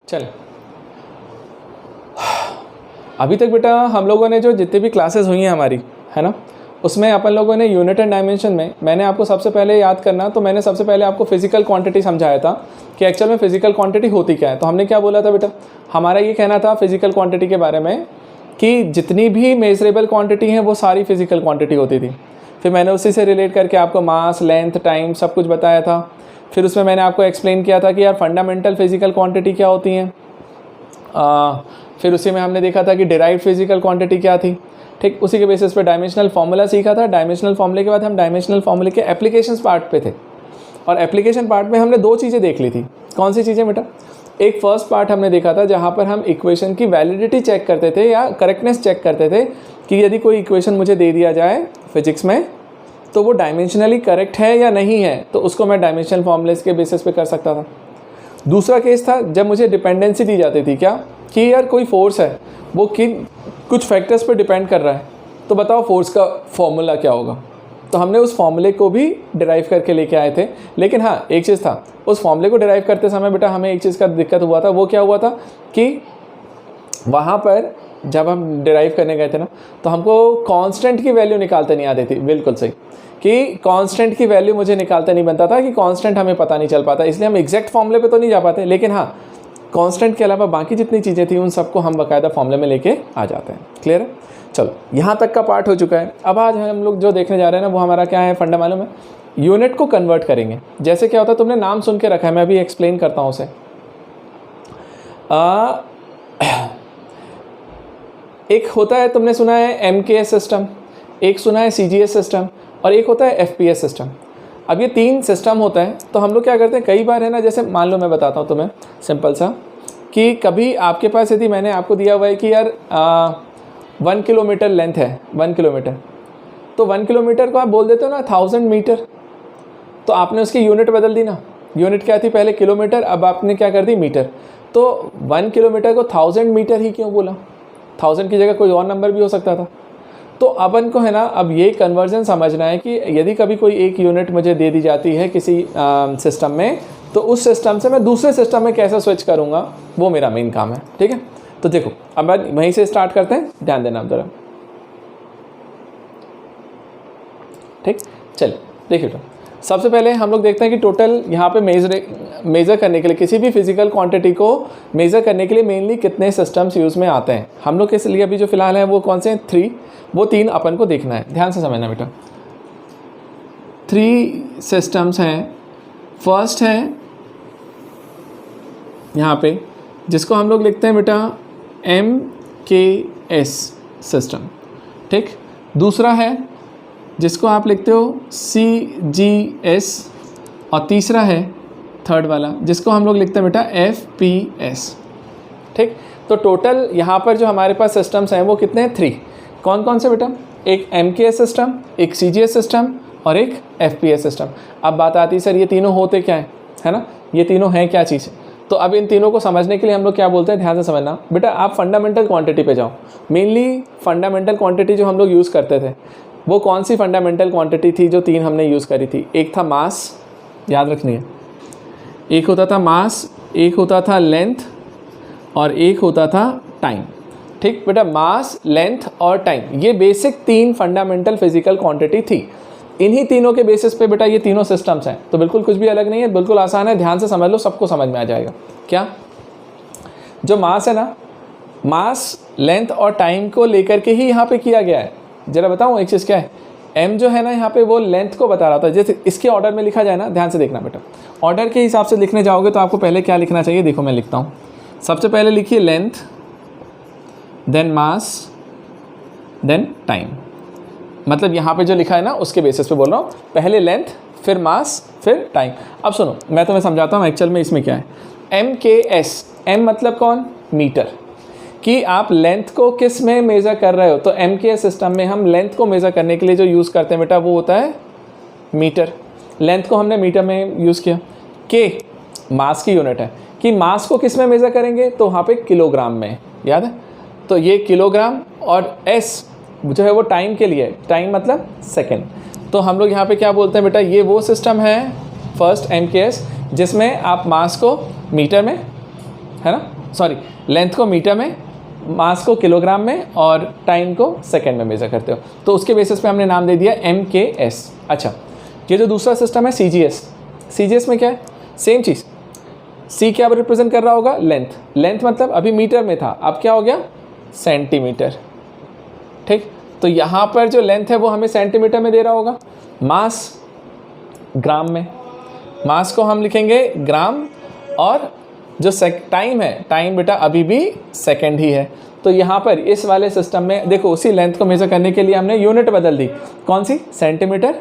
चल, अभी तक बेटा हम लोगों ने जो जितनी भी क्लासेस हुई हैं हमारी, है ना, उसमें अपन लोगों ने यूनिट एंड डायमेंशन में मैंने आपको सबसे पहले याद करना, तो मैंने सबसे पहले आपको फिजिकल क्वांटिटी समझाया था कि एक्चुअल में फिजिकल क्वांटिटी होती क्या है। तो हमने क्या बोला था बेटा, हमारा ये कहना था फिजिकल क्वांटिटी के बारे में कि जितनी भी मेजरेबल क्वांटिटी हैं वो सारी फिजिकल क्वांटिटी होती थी। फिर मैंने उसी से रिलेट करके आपको मास, लेंथ, टाइम सब कुछ बताया था। फिर उसमें मैंने आपको एक्सप्लेन किया था कि यार फंडामेंटल फिजिकल क्वांटिटी क्या होती हैं। फिर उसी में हमने देखा था कि डिराइव्ड फिजिकल क्वांटिटी क्या थी। ठीक, उसी के बेसिस पे डायमेंशनल फार्मूला सीखा था। डायमेंशनल फार्मूले के बाद हम डायमेंशनल फार्मूले के एप्लीकेशंस पार्ट पे थे, और एप्लीकेशन पार्ट में हमने दो चीज़ें देख ली थी। कौन सी चीज़ें बेटा? एक फर्स्ट पार्ट हमने देखा था जहाँ पर हम इक्वेशन की वैलिडिटी चेक करते थे या करेक्टनेस चेक करते थे कि यदि कोई इक्वेशन मुझे दे दिया जाए फिजिक्स में तो वो डायमेंशनली करेक्ट है या नहीं है, तो उसको मैं डायमेंशनल फार्मूलेस के बेसिस पे कर सकता था। दूसरा केस था जब मुझे डिपेंडेंसी दी जाती थी, क्या कि यार कोई फोर्स है वो कुछ फैक्टर्स पे डिपेंड कर रहा है, तो बताओ फोर्स का फॉर्मूला क्या होगा। तो हमने उस फॉर्मूले को भी डिराइव करके लेके आए थे। लेकिन हाँ, एक चीज़ था, उस फॉर्मूले को डिराइव करते समय बेटा हमें एक चीज़ का दिक्कत हुआ था। वो क्या हुआ था कि वहाँ पर जब हम डिराइव करने गए थे ना, तो हमको कांस्टेंट की वैल्यू निकालते नहीं आती थी। बिल्कुल सही, कि कांस्टेंट की वैल्यू मुझे निकालते नहीं बनता था, कि कांस्टेंट हमें पता नहीं चल पाता, इसलिए हम एग्जैक्ट फॉर्मूले पे तो नहीं जा पाते। लेकिन हाँ, कांस्टेंट के अलावा बाकी जितनी चीज़ें थी उन सबको हम बाकायदा फॉर्मूले में लेके आ जाते हैं। क्लियर है? चलो, यहाँ तक का पार्ट हो चुका है। अब आज हम लोग जो देखने जा रहे हैं ना, वो हमारा क्या है, फंडा मालूम है, यूनिट को कन्वर्ट करेंगे। जैसे क्या होता है, तुमने नाम सुन के रखा है, मैं अभी एक्सप्लेन करता हूँ उसे। एक होता है, तुमने सुना है MKS सिस्टम, एक सुना है CGS सिस्टम, और एक होता है FPS सिस्टम। अब ये तीन सिस्टम होता है। तो हम लोग क्या करते हैं, कई बार है ना, जैसे मान लो मैं बताता हूँ तुम्हें सिंपल सा, कि कभी आपके पास यदि मैंने आपको दिया हुआ है कि यार 1 किलोमीटर लेंथ है, 1 किलोमीटर, तो 1 किलोमीटर को आप बोल देते हो ना 1000 मीटर, तो आपने उसकी यूनिट बदल दी ना। यूनिट क्या थी पहले? किलोमीटर, अब आपने क्या कर दी? मीटर। तो 1 किलोमीटर को 1000 मीटर ही क्यों बोला? 1000 की जगह कोई और नंबर भी हो सकता था। तो अपन को है ना, अब ये कन्वर्जन समझना है कि यदि कभी कोई एक यूनिट मुझे दे दी जाती है किसी सिस्टम में, तो उस सिस्टम से मैं दूसरे सिस्टम में कैसे स्विच करूँगा, वो मेरा मेन काम है। ठीक है, तो देखो अब वहीं से स्टार्ट करते हैं, ध्यान देना आप ज़रा। ठीक, चलिए देखिए, तो सबसे पहले हम लोग देखते हैं कि टोटल यहाँ पे मेज़र करने के लिए, किसी भी फिजिकल क्वांटिटी को मेज़र करने के लिए मेनली कितने सिस्टम्स यूज़ में आते हैं। हम लोग के लिए अभी जो फिलहाल है वो कौन से हैं? 3। वो 3 अपन को देखना है, ध्यान से समझना बेटा। 3 सिस्टम्स हैं। फर्स्ट है यहाँ पे, जिसको हम लोग लिखते हैं बेटा MKS सिस्टम। ठीक, दूसरा है जिसको आप लिखते हो CGS, और तीसरा है थर्ड वाला जिसको हम लोग लिखते हैं बेटा FPS। ठीक, तो टोटल यहाँ पर जो हमारे पास सिस्टम्स हैं वो कितने हैं? 3। कौन कौन से बेटा? एक MKS सिस्टम, एक CGS सिस्टम, और एक FPS सिस्टम। अब बात आती है, सर ये तीनों होते क्या हैं, है ना, ये तीनों हैं क्या चीज़? तो अब इन तीनों को समझने के लिए हम लोग क्या बोलते हैं, ध्यान से समझना बेटा। आप फंडामेंटल क्वांटिटी पे जाओ। मेनली फंडामेंटल क्वांटिटी जो हम लोग यूज़ करते थे, वो कौन सी फंडामेंटल क्वांटिटी थी जो 3 हमने यूज़ करी थी? एक था मास, याद रखनी है, एक होता था मास, एक होता था लेंथ, और एक होता था टाइम। ठीक बेटा, मास, लेंथ और टाइम, ये बेसिक 3 फंडामेंटल फिजिकल क्वांटिटी थी। इन्हीं तीनों के बेसिस पे बेटा ये तीनों सिस्टम्स हैं। तो बिल्कुल कुछ भी अलग नहीं है, बिल्कुल आसान है, ध्यान से समझ लो, सबको समझ में आ जाएगा। क्या? जो मास है ना, मास, लेंथ और टाइम को लेकर के ही यहाँ पे किया गया है। जरा बताऊँ एक चीज़ क्या है, M जो है ना यहाँ पे वो लेंथ को बता रहा था। जैसे इसके ऑर्डर में लिखा जाए ना, ध्यान से देखना बेटा, ऑर्डर के हिसाब से लिखने जाओगे तो आपको पहले क्या लिखना चाहिए, देखो मैं लिखता हूँ। सबसे पहले लिखिए length, then mass, then time. मतलब यहाँ पे जो लिखा है ना उसके बेसिस पे बोल रहा हूँ, पहले लेंथ, फिर मास, फिर टाइम। अब सुनो मैं तुम्हें समझाता हूँ एक्चुअल में इसमें क्या है। MKS, M मतलब कौन? मीटर। कि आप लेंथ को किस में मेज़र कर रहे हो, तो MKS सिस्टम में हम लेंथ को मेज़र करने के लिए जो यूज़ करते हैं बेटा वो होता है मीटर। लेंथ को हमने मीटर में यूज़ किया। K मास की यूनिट है, कि मास को किस में मेज़र करेंगे, तो वहाँ पे किलोग्राम में, याद है? तो ये किलोग्राम, और S जो है वो टाइम के लिए, टाइम मतलब सेकेंड। तो हम लोग यहाँ पे क्या बोलते हैं बेटा, ये वो सिस्टम है फर्स्ट MKS जिसमें आप मास को मीटर में है ना, सॉरी, लेंथ को मीटर में, मास को किलोग्राम में और टाइम को सेकंड में मेज़र करते हो। तो उसके बेसिस पे हमने नाम दे दिया MKS। अच्छा, ये जो दूसरा सिस्टम है CGS, CGS में क्या है, सेम चीज़, C क्या रिप्रेजेंट कर रहा होगा, लेंथ। लेंथ मतलब अभी मीटर में था, अब क्या हो गया, सेंटीमीटर। ठीक, तो यहाँ पर जो लेंथ है वो हमें सेंटीमीटर में दे रहा होगा, मास ग्राम में, मास को हम लिखेंगे ग्राम, और जो टाइम है, टाइम बेटा अभी भी सेकंड ही है। तो यहाँ पर इस वाले सिस्टम में देखो, उसी लेंथ को मेज़र करने के लिए हमने यूनिट बदल दी, कौन सी, सेंटीमीटर,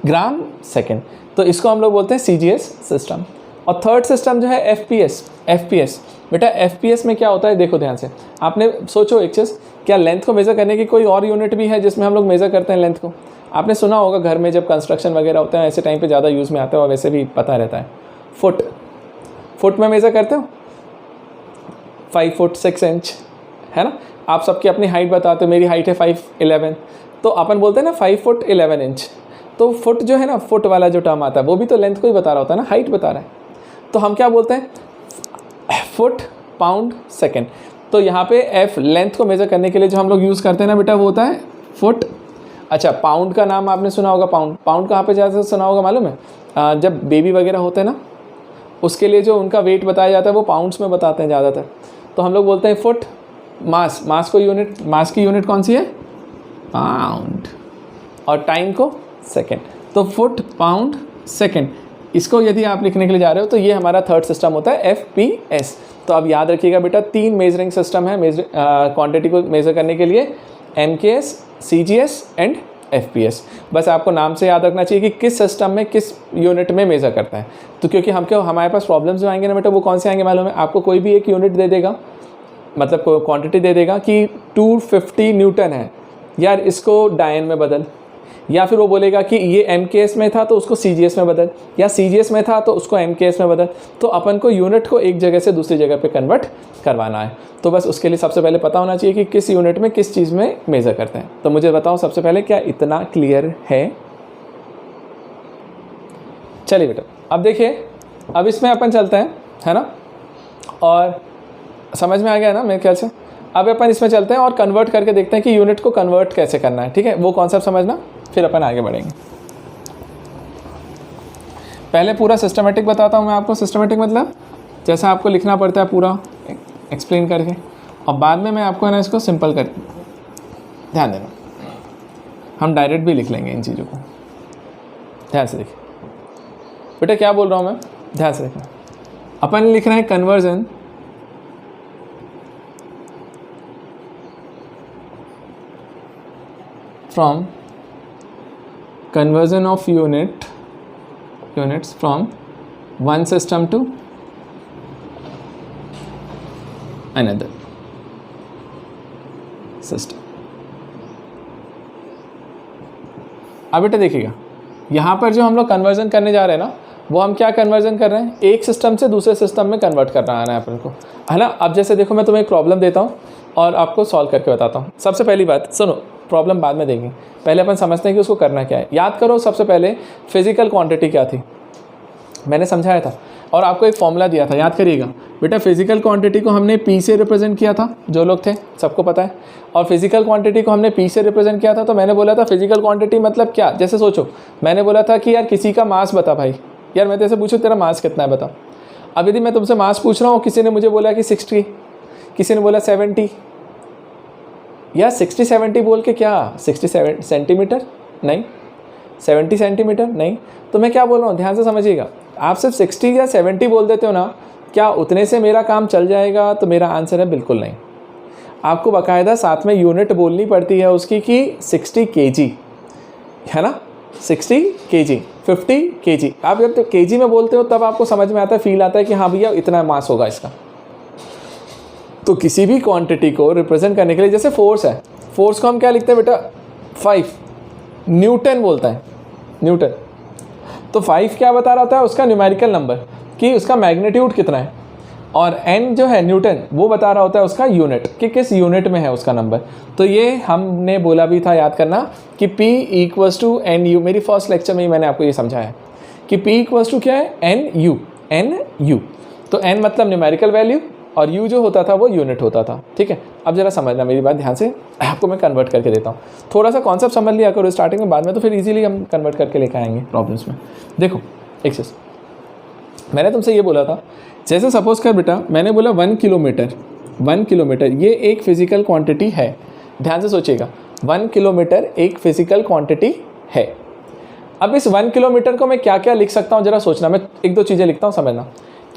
ग्राम, सेकंड। तो इसको हम लोग बोलते हैं CGS सिस्टम। और थर्ड सिस्टम जो है FPS। बेटा FPS में क्या होता है, देखो ध्यान से, आपने सोचो एक चीज़, क्या लेंथ को मेज़र करने की कोई और यूनिट भी है जिसमें हम लोग मेज़र करते हैं लेंथ को? आपने सुना होगा घर में जब कंस्ट्रक्शन वगैरह होता है ऐसे टाइम पे ज़्यादा यूज़ में आता है, और वैसे भी पता रहता है, फुट में मेज़र करते हो, 5 फुट 6 इंच, है ना। आप सबकी अपनी हाइट बताते हो, मेरी हाइट है 5'11", तो अपन बोलते हैं ना 5 फुट 11 इंच। तो फुट जो है ना, फुट वाला जो टर्म आता है वो भी तो लेंथ को ही बता रहा होता है ना, हाइट बता रहा है। तो हम क्या बोलते हैं, फुट, पाउंड, सेकेंड। तो यहाँ पे F लेंथ को मेज़र करने के लिए जो हम लोग यूज़ करते हैं ना बेटा, वो होता है फुट। अच्छा, पाउंड का नाम आपने सुना होगा, पाउंड कहाँ पे ज़्यादा सुना होगा मालूम है, जब बेबी वगैरह होते हैं ना, उसके लिए जो उनका वेट बताया जाता है वो पाउंड्स में बताते हैं ज़्यादातर। तो हम लोग बोलते हैं फुट। मास को यूनिट, मास की यूनिट कौन सी है, पाउंड, और टाइम को सेकेंड। तो फुट, पाउंड, सेकेंड, इसको यदि आप लिखने के लिए जा रहे हो तो ये हमारा थर्ड सिस्टम होता है FPS। तो अब याद रखिएगा बेटा, 3 मेजरिंग सिस्टम है क्वांटिटी को मेज़र करने के लिए, MKS, CGS एंड FPS। बस आपको नाम से याद रखना चाहिए कि किस सिस्टम में किस यूनिट में मेज़र करता है। तो क्योंकि हमारे पास प्रॉब्लम्स जो आएंगे ना बेटा, वो कौन से आएंगे मालूम है आपको, कोई भी एक यूनिट दे देगा, मतलब क्वांटिटी दे देगा कि 250 न्यूटन है, यार इसको डायन में बदल, या फिर वो बोलेगा कि ये MKS में था तो उसको CGS में बदल, या CGS में था तो उसको MKS में बदल। तो अपन को यूनिट को एक जगह से दूसरी जगह पे कन्वर्ट करवाना है। तो बस उसके लिए सबसे पहले पता होना चाहिए कि किस यूनिट में किस चीज़ में मेज़र करते हैं। तो मुझे बताओ सबसे पहले, क्या इतना क्लियर है? चलिए बेटा, अब देखिए, अब इसमें अपन चलते हैं, है ना, और समझ में आ गया ना मेरे ख्याल से। अब अपन इसमें चलते हैं और कन्वर्ट करके देखते हैं कि यूनिट को कन्वर्ट कैसे करना है, ठीक है, वो कॉन्सेप्ट समझना, फिर अपन आगे बढ़ेंगे। पहले पूरा सिस्टमेटिक बताता हूँ मैं आपको। सिस्टमेटिक मतलब जैसा आपको लिखना पड़ता है पूरा एक्सप्लेन करके, और बाद में मैं आपको है ना इसको सिंपल कर, ध्यान देना, हम डायरेक्ट भी लिख लेंगे इन चीज़ों को। ध्यान से देखिए बेटा, क्या बोल रहा हूँ मैं, ध्यान से देखना। अपन लिख रहे हैं conversion from conversion of units from one system to another system। अब बेटा देखिएगा, यहाँ पर जो हम लोग कन्वर्जन करने जा रहे हैं ना, वो हम क्या कन्वर्जन कर रहे हैं, एक सिस्टम से दूसरे सिस्टम में कन्वर्ट करना है अपन को, है ना। अब जैसे देखो, मैं तुम्हें एक प्रॉब्लम देता हूँ और आपको सॉल्व करके बताता हूँ। सबसे पहली बात सुनो, प्रॉब्लम बाद में देंगे, पहले अपन समझते हैं कि उसको करना क्या है। याद करो, सबसे पहले फिजिकल क्वांटिटी क्या थी, मैंने समझाया था और आपको एक फॉर्मूला दिया था, याद करिएगा बेटा। फिजिकल क्वांटिटी को हमने P से रिप्रेजेंट किया था, जो लोग थे सबको पता है। और फिजिकल क्वांटिटी को हमने P से रिप्रेजेंट किया था, तो मैंने बोला था फिजिकल क्वांटिटी मतलब क्या, जैसे सोचो, मैंने बोला था कि यार किसी का मास बता भाई, यार मैं तेरे से पूछूँ तेरा मास कितना है बता। अब यदि मैं तुमसे मास पूछ रहा हूँ, किसी ने मुझे बोला कि 60, किसी ने बोला 70, या 60-70 बोल के क्या 67 सेंटीमीटर नहीं, 70 सेंटीमीटर नहीं, तो मैं क्या बोल रहा हूँ, ध्यान से समझिएगा। आप सिर्फ 60 या 70 बोल देते हो ना, क्या उतने से मेरा काम चल जाएगा? तो मेरा आंसर है बिल्कुल नहीं। आपको बाकायदा साथ में यूनिट बोलनी पड़ती है उसकी कि 60 kg, है ना, 60 kg, 50 kg। आप जब तो kg में बोलते हो तब आपको समझ में आता है, फील आता है कि हाँ भैया इतना मास होगा इसका। तो किसी भी क्वांटिटी को रिप्रेजेंट करने के लिए, जैसे फोर्स है, फोर्स को हम क्या लिखते हैं बेटा, 5 न्यूटन बोलता है, न्यूटन। तो 5 क्या बता रहा होता है, उसका न्यूमेरिकल नंबर, कि उसका मैग्नीट्यूड कितना है, और n जो है न्यूटन, वो बता रहा होता है उसका यूनिट, कि किस यूनिट में है उसका नंबर। तो ये हमने बोला भी था, याद करना, कि P = NU। मेरी फर्स्ट लेक्चर में ही मैंने आपको ये समझाया कि P = क्या है, NU। तो n मतलब न्यूमेरिकल वैल्यू और u जो होता था वो यूनिट होता था। ठीक है, अब जरा समझना मेरी बात ध्यान से, आपको मैं कन्वर्ट करके देता हूँ। थोड़ा सा कॉन्सेप्ट समझ लिया करो स्टार्टिंग में, बाद में तो फिर इजीली हम कन्वर्ट करके लेकर आएंगे प्रॉब्लम्स में। देखो एक चीज़ मैंने तुमसे ये बोला था, जैसे सपोज कर बेटा मैंने बोला 1 किलोमीटर ये एक फिजिकल क्वांटिटी है। ध्यान से सोचिएगा, 1 किलोमीटर एक फिजिकल क्वांटिटी है। अब इस 1 किलोमीटर को मैं क्या क्या लिख सकता हूँ जरा सोचना, मैं एक दो चीज़ें लिखता हूँ समझना।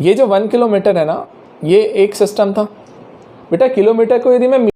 ये जो 1 किलोमीटर है ना, ये एक सिस्टम था बेटा। किलोमीटर को यदि मैं